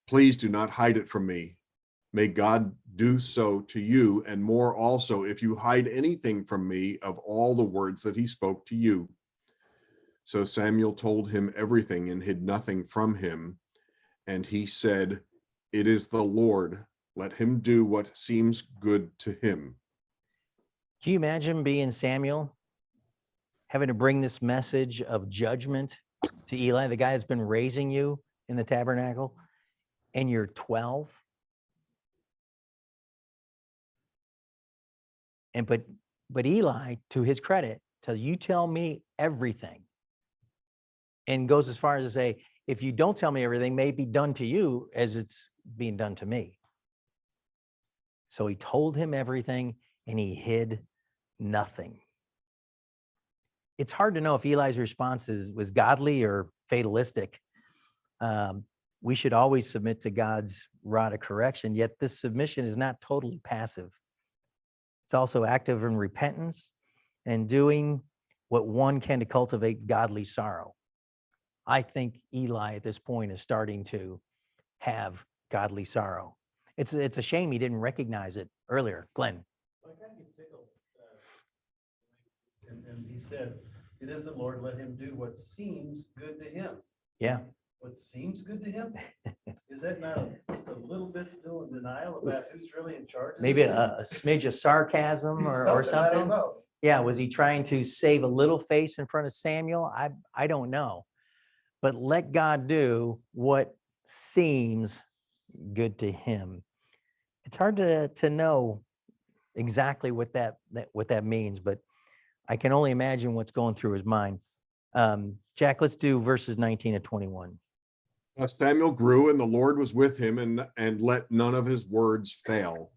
Please do not hide it from me. May God do so to you, and more also, if you hide anything from me of all the words that he spoke to you." So Samuel told him everything and hid nothing from him. And he said, "It is the Lord. Let him do what seems good to him." Can you imagine being Samuel, having to bring this message of judgment to Eli, the guy that's been raising you in the tabernacle, and you're 12? And but Eli, to his credit, tells you tell me everything, and goes as far as to say, if you don't tell me everything, may be done to you as it's being done to me. So he told him everything and he hid nothing. It's hard to know if Eli's response was godly or fatalistic. We should always submit to God's rod of correction, yet this submission is not totally passive. It's also active in repentance and doing what one can to cultivate godly sorrow. I think Eli at this point is starting to have godly sorrow. It's a shame he didn't recognize it earlier. Glenn. Like I get tickled. And he said, it is the Lord, let him do what seems good to him. Yeah. What seems good to him? Is that not just a little bit still in denial about who's really in charge? of Maybe this a smidge of sarcasm or thing? I don't something. know. Yeah, was he trying to save a little face in front of Samuel? I don't know. But let God do what seems good to him. It's hard to know exactly what that means, but I can only imagine what's going through his mind. Jack, let's do verses 19 to 21. Samuel grew, and the Lord was with him, and let none of his words fail.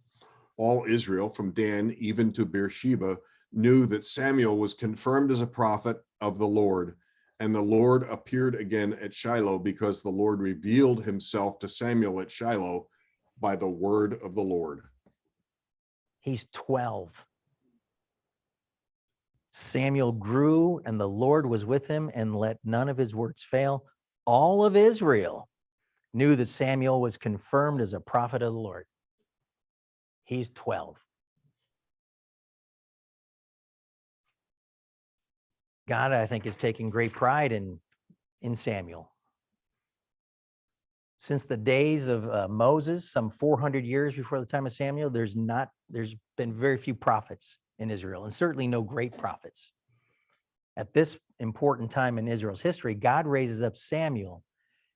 All Israel, from Dan even to Beersheba, knew that Samuel was confirmed as a prophet of the Lord. And the Lord appeared again at Shiloh, because the Lord revealed himself to Samuel at Shiloh by the word of the Lord. He's 12. Samuel grew, and the Lord was with him, and let none of his words fail. All of Israel knew that Samuel was confirmed as a prophet of the Lord. He's 12. God, I think, is taking great pride in Samuel. Since the days of Moses, some 400 years before the time of Samuel, there's been very few prophets in Israel, and certainly no great prophets. At this important time in Israel's history, God raises up Samuel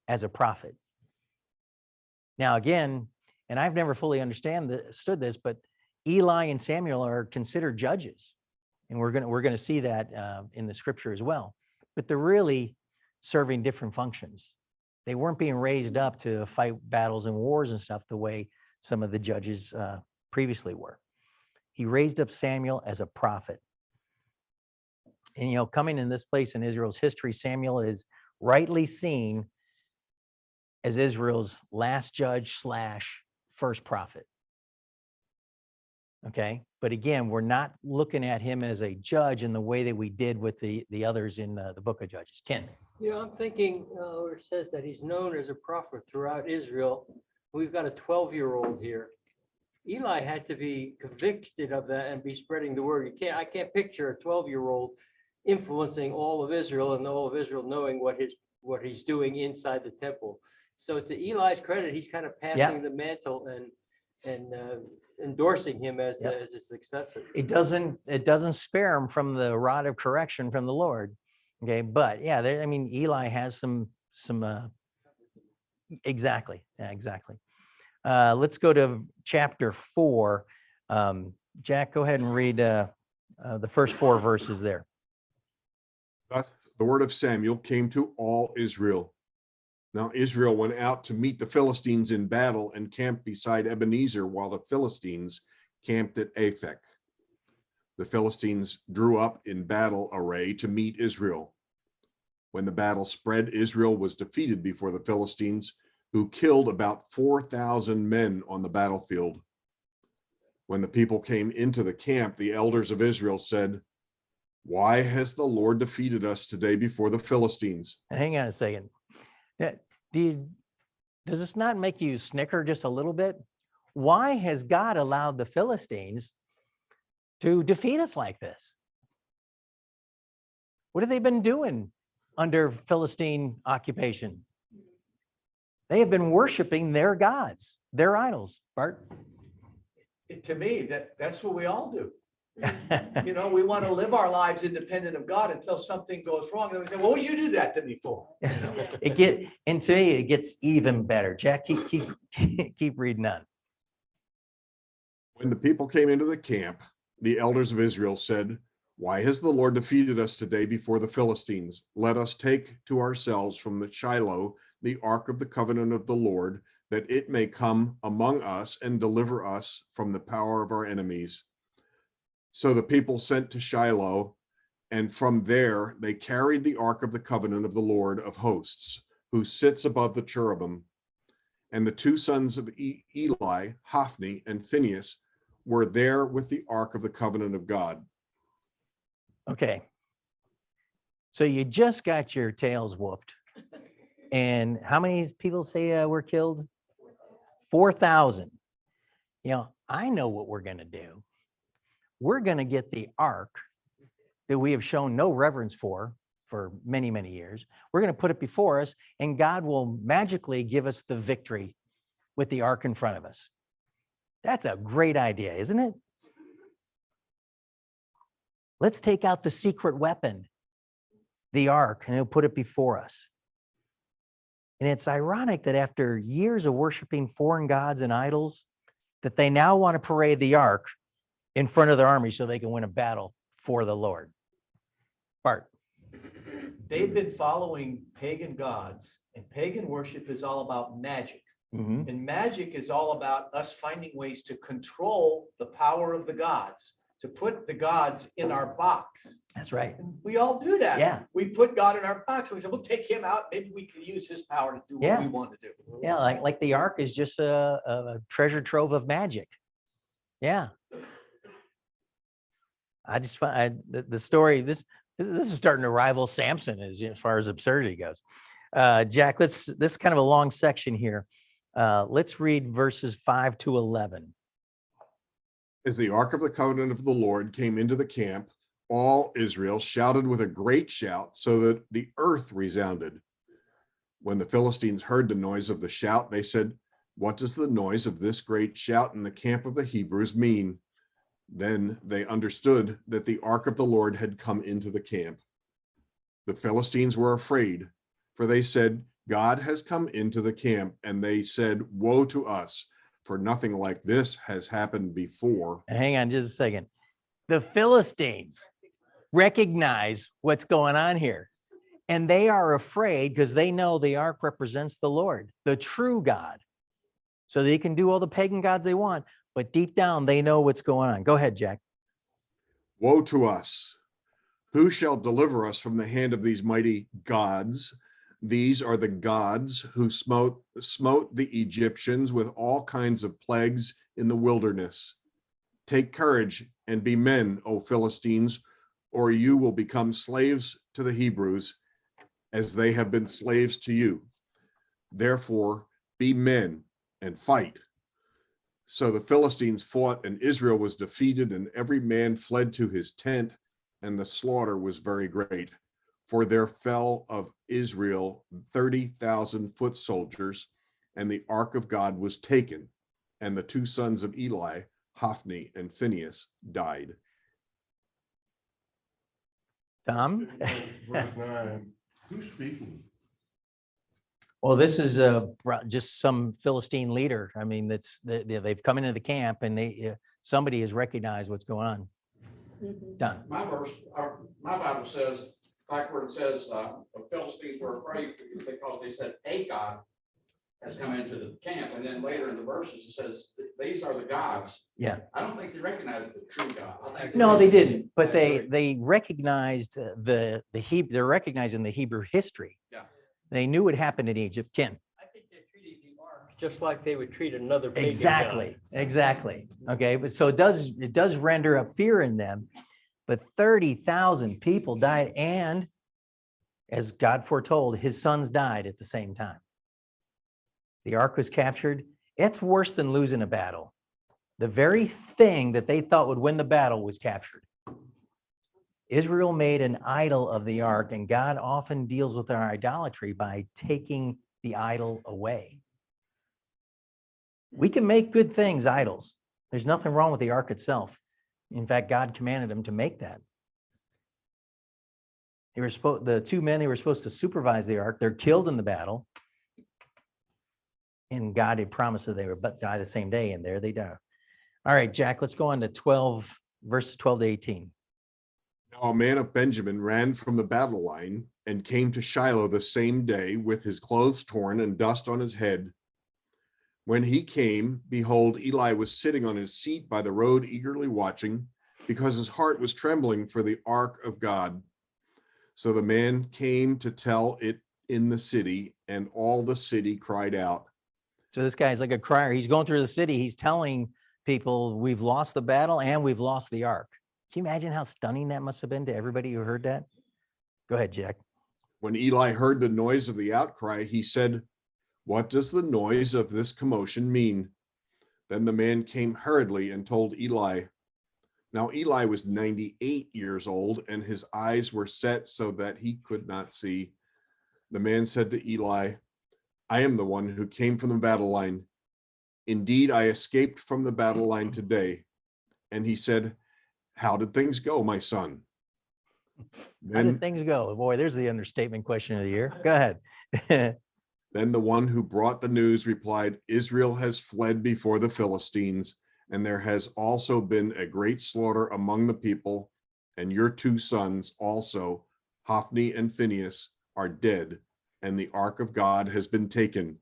as a prophet. Now, again, and I've never fully understood this, but Eli and Samuel are considered judges, and we're gonna see that in the scripture as well. But they're really serving different functions. They weren't being raised up to fight battles and wars and stuff the way some of the judges previously were. He raised up Samuel as a prophet. And, coming in this place in Israel's history, Samuel is rightly seen as Israel's last judge / first prophet. Okay. But again, we're not looking at him as a judge in the way that we did with the others in the book of Judges. Ken. I'm thinking, where it says that he's known as a prophet throughout Israel. We've got a 12-year-old here. Eli had to be convicted of that and be spreading the word. I can't picture a 12-year-old influencing all of Israel and all of Israel knowing what he's doing inside the temple. So to Eli's credit, he's kind of passing the mantle and endorsing him as a successor. It doesn't spare him from the rod of correction from the Lord. Okay, but Eli has some exactly. Yeah, exactly. Let's go to chapter 4. Jack, go ahead and read the first 4 verses there. Thus the word of Samuel came to all Israel. Now Israel went out to meet the Philistines in battle and camped beside Ebenezer, while the Philistines camped at Aphek. The Philistines drew up in battle array to meet Israel. When the battle spread, Israel was defeated before the Philistines, who killed about 4,000 men on the battlefield. When the people came into the camp, the elders of Israel said, "Why has the Lord defeated us today before the Philistines?" Hang on a second. Does this not make you snicker just a little bit? Why has God allowed the Philistines to defeat us like this? What have they been doing under Philistine occupation? They have been worshiping their gods, their idols. Bart? To me, that's what we all do. We want to live our lives independent of God until something goes wrong. Then we say, "What would you do that to me for?" And to me, it gets even better. Jack, keep reading on. When the people came into the camp, the elders of Israel said, "Why has the Lord defeated us today before the Philistines? Let us take to ourselves from the Shiloh the ark of the covenant of the Lord, that it may come among us and deliver us from the power of our enemies." So the people sent to Shiloh, and from there they carried the ark of the covenant of the Lord of hosts, who sits above the cherubim. And the two sons of Eli, Hofney and Phineas, were there with the ark of the covenant of God. Okay. So you just got your tails whooped. And how many people say were killed? 4,000. You know, I know what we're going to do. We're going to get the ark that we have shown no reverence for many, many years. We're going to put it before us, and God will magically give us the victory with the ark in front of us. That's a great idea, isn't it? Let's take out the secret weapon, the ark, and he'll put it before us. And it's ironic that after years of worshiping foreign gods and idols, that they now want to parade the ark in front of their army so they can win a battle for the Lord. Bart. They've been following pagan gods, and pagan worship is all about magic. Mm-hmm. And magic is all about us finding ways to control the power of the gods, to put the gods in our box. That's right. And we all do that. Yeah. We put God in our box. We said, we'll take him out. Maybe we can use his power to do Yeah. what we want to do. Yeah, like the ark is just a treasure trove of magic. Yeah. I just find the story, this is starting to rival Samson as far as absurdity goes. Jack, this is kind of a long section here. Let's read verses 5 to 11. As the ark of the covenant of the Lord came into the camp, all Israel shouted with a great shout so that the earth resounded. When the Philistines heard the noise of the shout, they said, "What does the noise of this great shout in the camp of the Hebrews mean?" Then they understood that the ark of the Lord had come into the camp. The Philistines were afraid, for they said, "God has come into the camp." And they said, "Woe to us, for nothing like this has happened before." Hang on just a second. The Philistines recognize what's going on here. And they are afraid because they know the ark represents the Lord, the true God. So they can do all the pagan gods they want, but deep down they know what's going on. Go ahead, Jack. Woe to us! Who shall deliver us from the hand of these mighty gods? These are the gods who smote the Egyptians with all kinds of plagues in the wilderness. Take courage and be men, O Philistines, or you will become slaves to the Hebrews, as they have been slaves to you. Therefore, be men and fight. So the Philistines fought, and Israel was defeated, and every man fled to his tent, and the slaughter was very great. For there fell of Israel 30,000 foot soldiers, and the ark of God was taken, and the two sons of Eli, Hofni and Phineas, died. Tom? Verse 9, who's speaking? Well, this is just some Philistine leader. I mean, they've come into the camp and somebody has recognized what's going on. Done. My verse, my Bible says, like where it says, the Philistines were afraid because they said a God has come into the camp. And then later in the verses, it says, these are the gods. Yeah. I don't think they recognized the true God. I think No, they didn't, but they recognized the Hebrew. They're recognizing the Hebrew history. Yeah. They knew what happened in Egypt. Ken. I think they treated the ark just like they would treat another pagan god. Exactly. Okay, but so it does render up fear in them. But 30,000 people died, and as God foretold, his sons died at the same time. The ark was captured. It's worse than losing a battle. The very thing that they thought would win the battle was captured. Israel made an idol of the ark, and God often deals with our idolatry by taking the idol away. We can make good things idols. There's nothing wrong with the ark itself. In fact, God commanded them to make that. The two men who were supposed to supervise the ark, they're killed in the battle. And God had promised that they would die the same day, and there they die. All right, Jack, let's go on to verses 12 to 18. Now a man of Benjamin ran from the battle line and came to Shiloh the same day with his clothes torn and dust on his head. When he came, behold, Eli was sitting on his seat by the road, eagerly watching, because his heart was trembling for the ark of God. So the man came to tell it in the city, and all the city cried out. So this guy's like a crier. He's going through the city. He's telling people, we've lost the battle and we've lost the ark. Can you imagine how stunning that must have been to everybody who heard that? Go ahead, Jack. When Eli heard the noise of the outcry, he said, "What does the noise of this commotion mean?" Then the man came hurriedly and told Eli. Now Eli was 98 years old, and his eyes were set so that he could not see. The man said to Eli, "I am the one who came from the battle line. Indeed, I escaped from the battle line today." And he said, "How did things go, my son?" How did Then, things go? Boy, there's the understatement question of the year. Go ahead. then the one who brought the news replied, "Israel has fled before the Philistines, and there has also been a great slaughter among the people, and your 2 sons also, Hofney and Phineas, are dead, and the ark of God has been taken."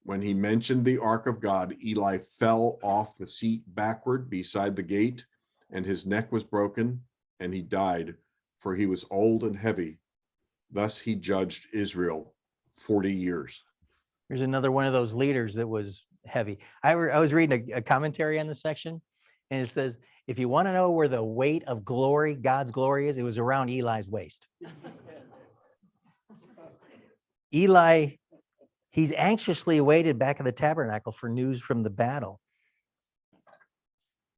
When he mentioned the ark of God, Eli fell off the seat backward beside the gate, and his neck was broken, and he died, for he was old and heavy. Thus he judged Israel 40 years. Here's another one of those leaders that was heavy. I was reading a commentary on this section, and it says, if you want to know where the weight of glory, God's glory is, it was around Eli's waist. Eli, he's anxiously awaited back in the tabernacle for news from the battle.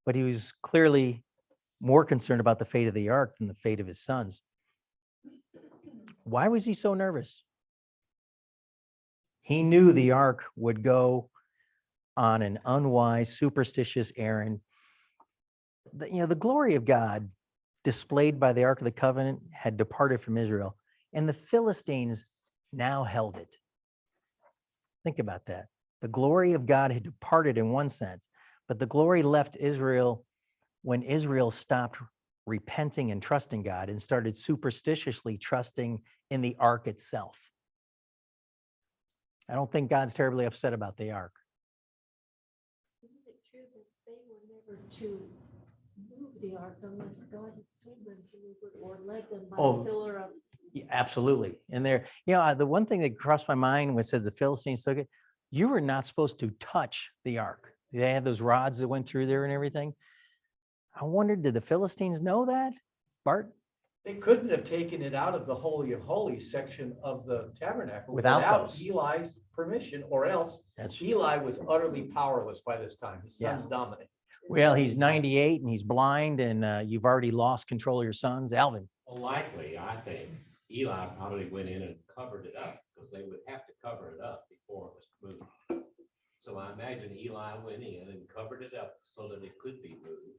But he was clearly more concerned about the fate of the ark than the fate of his sons. Why was he so nervous? He knew the ark would go on an unwise, superstitious errand. The glory of God displayed by the Ark of the Covenant had departed from Israel, and the Philistines now held it. Think about that. The glory of God had departed in one sense, but the glory left Israel when Israel stopped repenting and trusting God and started superstitiously trusting in the ark itself. I don't think God's terribly upset about the ark. Isn't it true that they were never to move the ark unless God told them to move it or led them by Oh, a pillar of? Yeah, absolutely. And there, the one thing that crossed my mind when it says the Philistines took it, you were not supposed to touch the ark. They had those rods that went through there and everything. I wondered, did the Philistines know that, Bart? They couldn't have taken it out of the Holy of Holies section of the tabernacle Without those. Eli's permission, or else That's Eli was utterly powerless by this time. His Yeah. sons dominate. Well, he's 98 and he's blind, and you've already lost control of your sons. Alvin. Well, likely, I think Eli probably went in and covered it up because they would have to cover it up before it was moved. So I imagine Eli went in and covered it up so that it could be moved.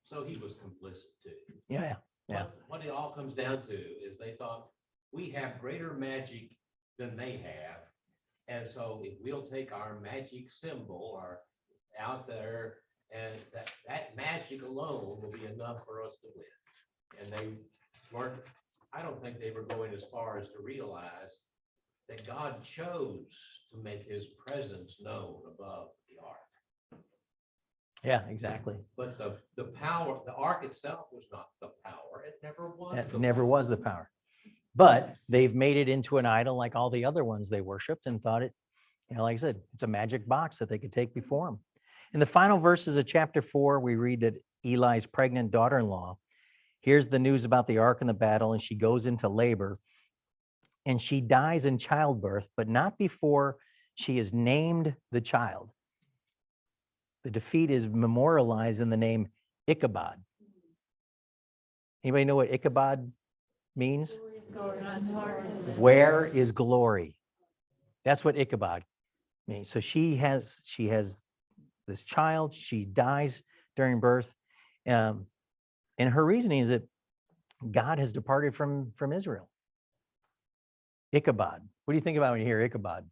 So he was complicit too. Yeah. Yeah. What it all comes down to is they thought, we have greater magic than they have. And so if we'll take our magic symbol or out there, and that magic alone will be enough for us to win. And they weren't, I don't think they were going as far as to realize that God chose to make his presence known above the ark. Yeah, exactly. But the power, the ark itself was not the power. It never was. That the never power. was the power. But they've made it into an idol like all the other ones they worshiped and thought it, like I said, it's a magic box that they could take before him. In the final verses of chapter 4, we read that Eli's pregnant daughter-in-law hears the news about the ark and the battle, and she goes into labor, and she dies in childbirth, but not before she is named the child. The defeat is memorialized in the name Ichabod. Anybody know what Ichabod means? Where is glory? That's what Ichabod means. So she has this child. She dies during birth, and her reasoning is that God has departed from Israel. Ichabod. What do you think about when you hear Ichabod?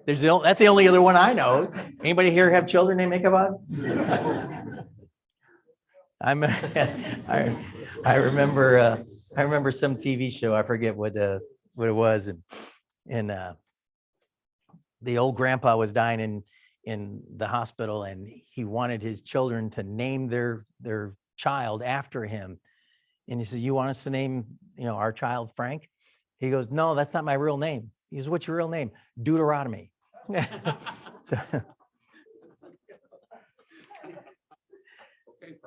That's the only other one I know. Anybody here have children named Ichabod? I remember some TV show. I forget what it was, and the old grandpa was dying in the hospital, and he wanted his children to name their child after him. And he says, "You want us to name our child Frank?" He goes, no, that's not my real name. He goes, what's your real name? Deuteronomy. So,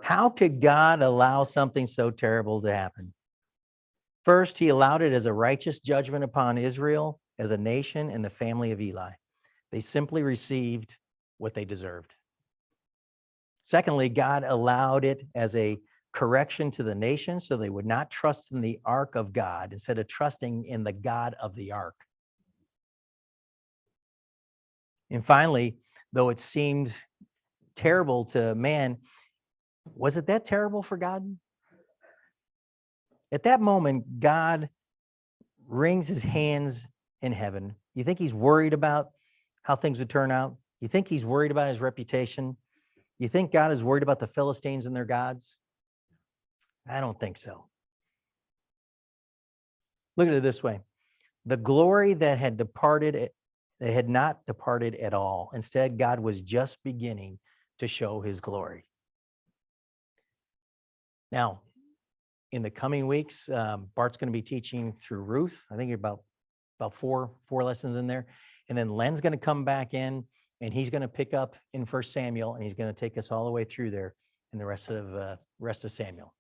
how could God allow something so terrible to happen? First, he allowed it as a righteous judgment upon Israel as a nation and the family of Eli. They simply received what they deserved. Secondly, God allowed it as a correction to the nation so they would not trust in the ark of God instead of trusting in the God of the ark. And finally, though it seemed terrible to man, was it that terrible for God? At that moment, God wrings his hands in heaven. You think he's worried about how things would turn out? You think he's worried about his reputation? You think God is worried about the Philistines and their gods? I don't think so. Look at it this way. The glory that had departed, they had not departed at all. Instead, God was just beginning to show his glory. Now, in the coming weeks, Bart's going to be teaching through Ruth. I think about four lessons in there. And then Len's going to come back in and he's going to pick up in 1 Samuel and he's going to take us all the way through there in the rest of Samuel.